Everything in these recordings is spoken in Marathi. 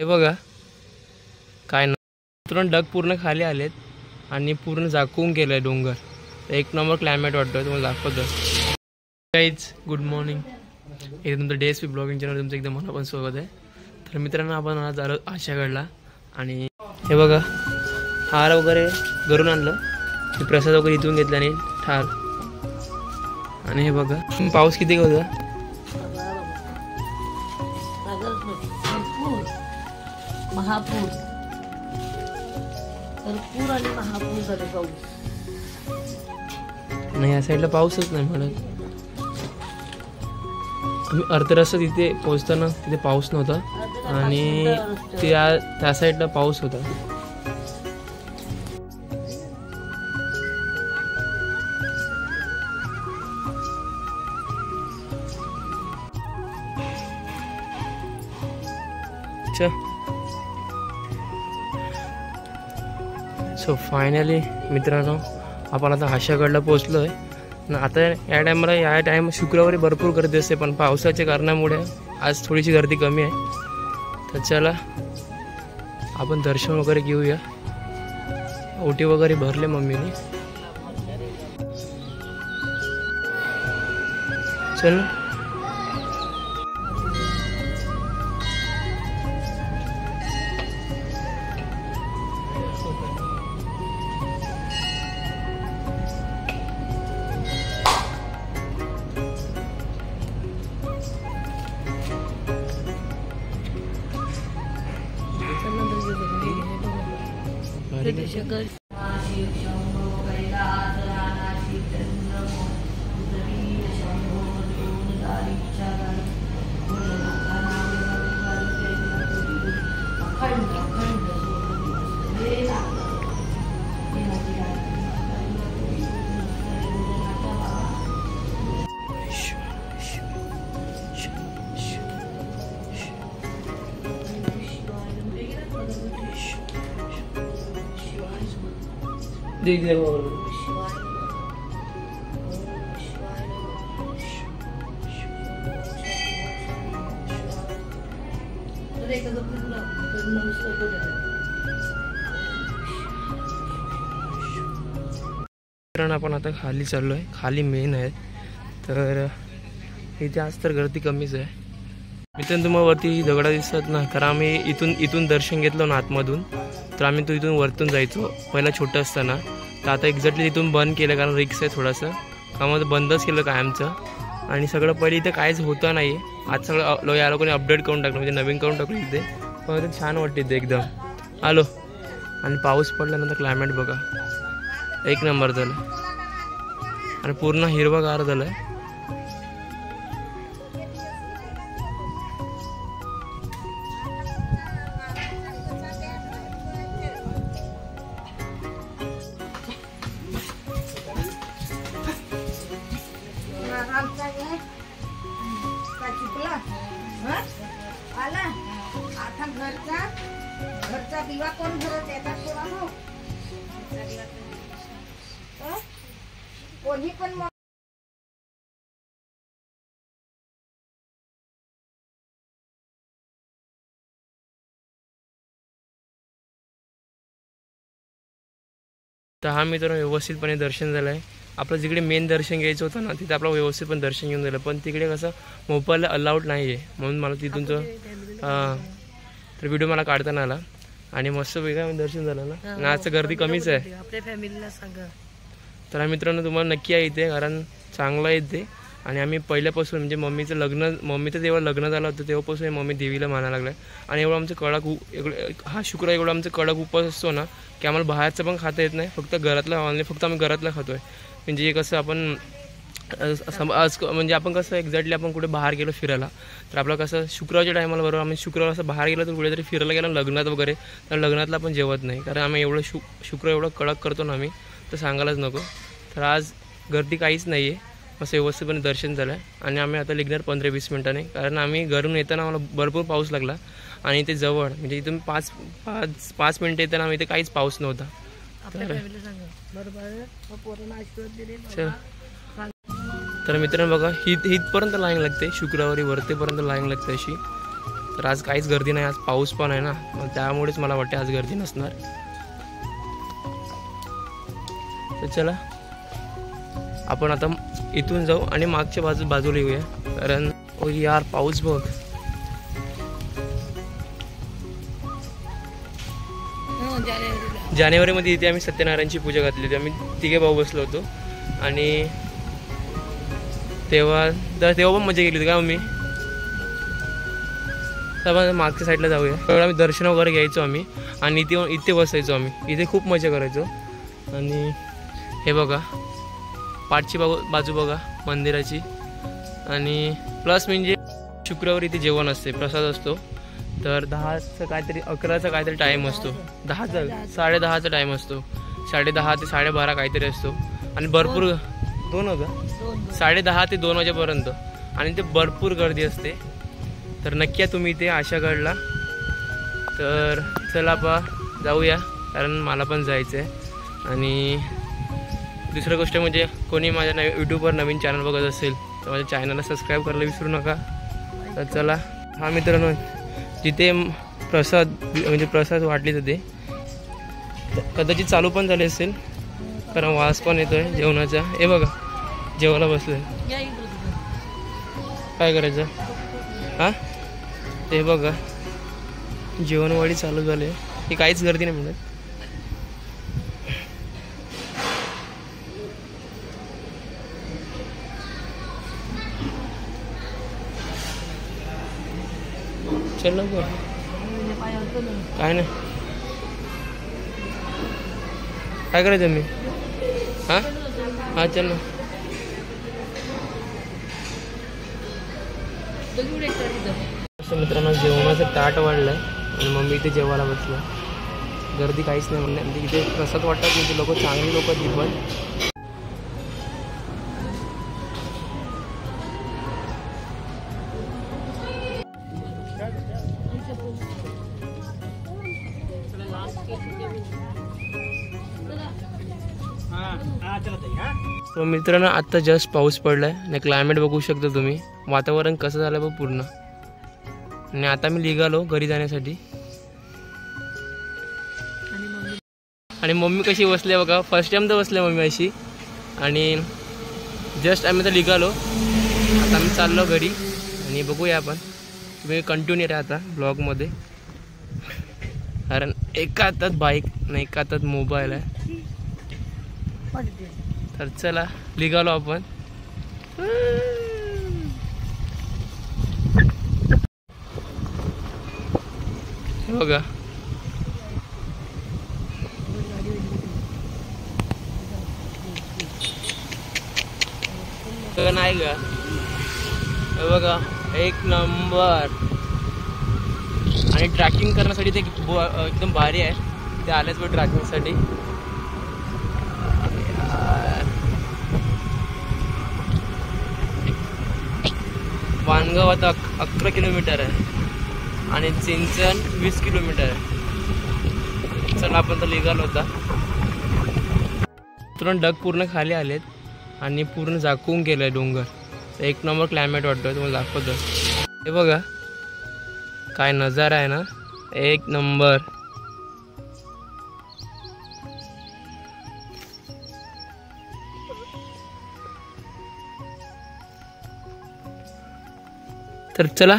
हे बघा काय ना, तुरंत ढग पूर्ण खाली आलेत आणि पूर्ण झाकून गेलंय डोंगर. एक नंबर क्लायमेट वाटतोय, तुम्हाला दाखवतो. गाईज गुड मॉर्निंग, हे तुमचं DSP ब्लॉगिंग चॅनल तुमचं एकदम मनापासून स्वागत आहे. तर मित्रांनो, आपण आज आलो आशागडला आणि हे बघा हार वगैरे घरून आणलं, प्रसाद वगैरे इथून घेतला आणि ठार. आणि हे बघा पाऊस किती होता. महापूर तर पूर आणि महापूर झाले पाऊस. नाही या साईडला पाऊसच नाही म्हणत. आम्ही अर्धरस्ता तिथे पोहोचताना तिथे पाऊस नव्हता आणि त्या साईडला पाऊस होता. सो फायनली मित्रांनो, आपण आता आशागडला पोहोचलो आहे. आता या टाइम शुक्रवारी भरपूर गर्दी असते, पण पावसाच्या कारणामुळे आज थोडीशी गर्दी कमी आहे. तर चला आपण दर्शन वगैरे घेऊया. ओटी वगैरे भरले मम्मीने. चल देख दे आपण आता खाली चाललोय. खाली मेन आहे, तर इथे आज तर गर्दी कमीच आहे. मित्रांनो, तुम्हाला वरती दगडा दिसतात ना, कारण आम्ही इथून दर्शन घेतलं ना आतमधून, तर आम्ही तो इथून वरतून जायचो पहिला छोटं असताना. तर आता एक्झॅक्टली इथून बंद केलं, कारण रिक्स आहे थोडंसं. कामाचं बंदच केलं कायमचं. आणि सगळं पहिले इथं काहीच होतं नाही. आज सगळं या लोकांनी अपडेट करून टाकलं, म्हणजे नवीन करून टाकलं इथे. पण ते छान वाटते इथे एकदम. आलो आणि पाऊस पडल्यानंतर क्लायमेट बघा एक नंबर झालं आणि पूर्ण हिरवागार झालं आहे. घरचा दिवा कोण भरत येतात तेव्हा हो कोणी पण तर हा मित्रांनो व्यवस्थितपणे दर्शन झालं आहे. आपलं जिकडे मेन दर्शन घ्यायचं होतं ना, तिथे आपलं व्यवस्थित पण दर्शन घेऊन झालं. पण तिकडे कसं मोबाईलला अलाउड नाही आहे, म्हणून मला तिथूनचं तर व्हिडिओ मला काढताना आला आणि मस्त वेगळं दर्शन झालं ना. आणि आजचं गर्दी कमीच आहे. आपल्या फॅमिलीला सांगा. तर मित्रांनो तुम्हाला नक्की आहे इथे, कारण चांगलं आहे इथे. आणि आम्ही पहिल्यापासून म्हणजे मम्मीचं जेव्हा लग्न झालं होतं तेव्हापासून मम्मी देवीला मानायला लागलं. आणि एवढं आमचं हा शुक्रवार एवढं आमचं कडक उपवास असतो ना, की आम्हाला बाहेरचं पण खाता येत नाही. फक्त आम्ही घरातलं खातोय. म्हणजे कसं आपण म्हणजे आपण कसं एक्झॅक्टली आपण कुठे बाहेर गेलो फिरायला, तर आपलं कसं शुक्रवारच्या टायमाला बरोबर आम्ही शुक्रवार असं बाहेर गेलो तर कुठेतरी फिरायला गेलो लग्नात वगैरे, तर लग्नातला पण जेवत नाही, कारण आम्ही एवढं शुक्रवार एवढं कडक करतो ना आम्ही, तर सांगायलाच नको. तर आज गर्दी काहीच नाही आहे, असं व्यवस्थितपणे दर्शन झालं आहे. आणि आम्ही आता निघणार 15-20 मिनिटांनी, कारण आम्ही घरून येताना आम्हाला भरपूर पाऊस लागला. आणि ते जवळ म्हणजे इथून 5 मिनिटं येताना आम्ही इथे काहीच पाऊस नव्हता. तर मित्रांनो बघा, हितपर्यंत लाईन लागते, शुक्रवारी वरतीपर्यंत लाईन लागते अशी. तर आज काहीच गर्दी नाही, आज पाऊस पण आहे ना, मग त्यामुळेच मला वाटते आज गर्दी नसणार. तर चला आपण आता इथून जाऊ आणि मागच्या बाजूला येऊया, कारण ओ यार पाऊस बघ. जानेवारीमध्ये इथे आम्ही सत्यनारायणची पूजा घातली होती. आम्ही तिघे भाऊ बसलो होतो आणि तेव्हा पण मजा केली होती का मम्मी. तर मागच्या साईडला जाऊया. तेव्हा आम्ही दर्शन वगैरे घ्यायचो आम्ही आणि इथे बसायचो आम्ही. इथे खूप मजा करायचो. आणि हे बघा पाठची बाजू बघा मंदिराची. आणि प्लस म्हणजे शुक्रवारी इथे जेवण असते, प्रसाद असतो. तर 10चं काहीतरी 11चा काहीतरी टाईम असतो, 10:30चा टाईम असतो, 10:30 ते 12:30 काहीतरी असतो. आणि भरपूर 2 होता 10:30 ते 2 वाजेपर्यंत. आणि ते भरपूर गर्दी असते. तर नक्की या तुम्ही इथे आशागडला. तर चला जाऊया, कारण मला पण जायचं आहे. आणि दुसरी गोष्ट म्हणजे कोणी माझ्या यूट्यूबवर नवीन चॅनल बघत असेल तर माझ्या चॅनलला सबस्क्राईब करायला विसरू नका. तर चला. हा मित्रांनो, जिथे प्रसाद वाटले होते कदाचित चालू पण झाले असेल, कारण वास पण येतोय जेवणाचा. हे बघा जेवायला बसलोय. काय करायचं हां, ते बघा जेवणवाडी चालू झाले. हे काहीच गर्दी नाही म्हणत. चल लवकर. काय नाही, काय करायचं मी. हां हां चल ना. मित्रांनो जेवणाचं ताट वाढलंय आणि मम्मी इथे जेवायला बसलं. गर्दी काहीच नाही म्हणजे इथे प्रसाद वाटतात म्हणजे लोक चांगली लोक ती पण. तो मित्रांनो आत्ता जस्ट पाऊस पडलाय आणि क्लायमेट बघू शकता तुम्ही, वातावरण कसं झालं बघ पूर्ण. आणि आता मी निघालो घरी जाण्यासाठी. आणि मम्मी कशी बसली बघा, फर्स्ट टाइम तर बसले मम्मी अशी. आणि जस्ट आम्ही तर निघालो, आता आम्ही चाललो घरी. आणि बघूया आपण, तुम्ही कंटिन्यू राहा आता ब्लॉगमध्ये, कारण एका हातात बाईक नाही एका हातात मोबाईल आहे. तर चला निघालो आपण. बघा नाही का, बघा एक नंबर. आणि ट्रॅकिंग करण्यासाठी ते एकदम भारी आहे. ते आलेच बघ ट्रॅकिंगसाठी. वानगाव आता 11 किलोमीटर आहे आणि चिंचण 20 किलोमीटर आहे. चला आपण तर निघालो होता. तुरंत ढग पूर्ण खाली आलेत आणि पूर्ण झाकून गेलंय डोंगर. एक नंबर क्लायमेट वाटतोय, तुम्हाला दाखवतो. हे बघा काय नजारा आहे ना, एक नंबर. तर चला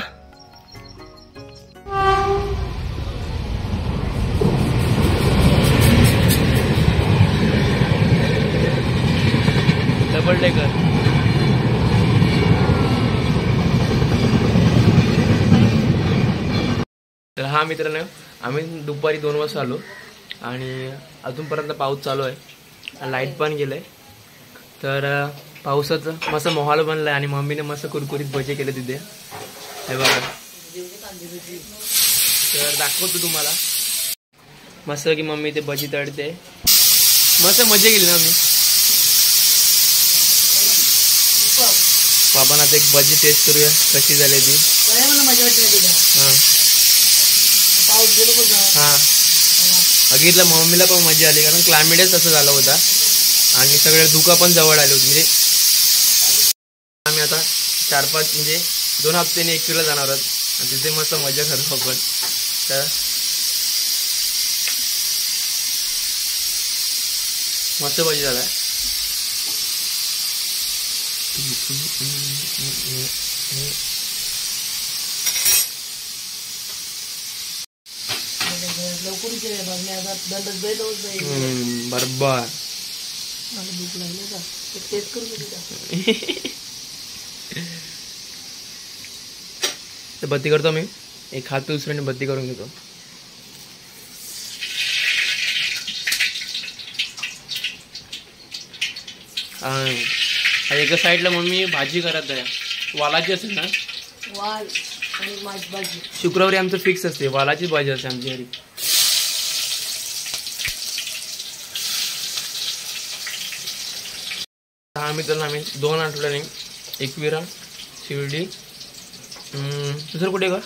डबल डेकर. तर हा मित्रांनो, आम्ही दुपारी 2 वाजता आलो आणि अजूनपर्यंत पाऊस चालू आहे, लाईट पण गेलंय. तर पावसाचं मस्त माहोल बनलाय आणि मम्मीने मस्त कुरकुरीत भजे केले तिथे. हे बघा, तर दाखवतो तुम्हाला मस्त की मम्मी ते भजी तळते. मस्त मजा केली ना मी. आपण आता एक भजी टेस्ट करूया कशी झाली ती. हां बघितलं, मम्मीला पण मजा आली कारण क्लायमेटच तसं झालं होता आणि सगळे दुका पण जवळ आले होते. म्हणजे आम्ही आता 4-5 म्हणजे 2 हफ्त्याने एकविरा जाणार आहोत. आणि तिथे मस्त मजा करतो आपण. तर मस्त भजी झालाय. लवकर दंडच बेदोस बरोबर. मला भूक लागली का टेस्ट करून बघितलं. तर बत्ती करतो मी. एक हात दुसऱ्याने बत्ती करून घेतो. एका साईडला मम्मी भाजी करत आहे. वालाची असेल ना. वाल आणि माझी भाजी. शुक्रवारी आमचं फिक्स असते वालाची भाजी असते आमची घरी. आम्ही 2 आठवड्याने एकविरा शिर्डी दुसरं कुठे का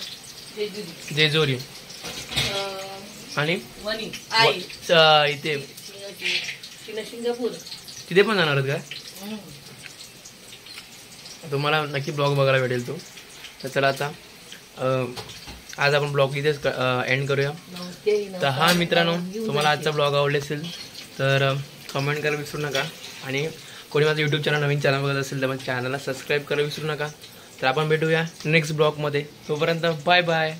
जेजोरी आणि इथे सिंगापूर तिथे पण जाणार आहेत का. तुम्हाला नक्की ब्लॉग बघायला भेटेल तो. तर चला आता आज आपण ब्लॉग इथेच एंड करूया. तर हा मित्रांनो तुम्हाला आजचा ब्लॉग आवडला असेल तर कमेंट करायला विसरू नका. आणि कोणी माझं यूट्यूब चॅनल नवीन चॅनल बघत असेल तर माझ्या चॅनलला सबस्क्राईब करायला विसरू नका. तर आपण भेटूया नेक्स्ट ब्लॉगमध्ये. तोपर्यंत बाय बाय.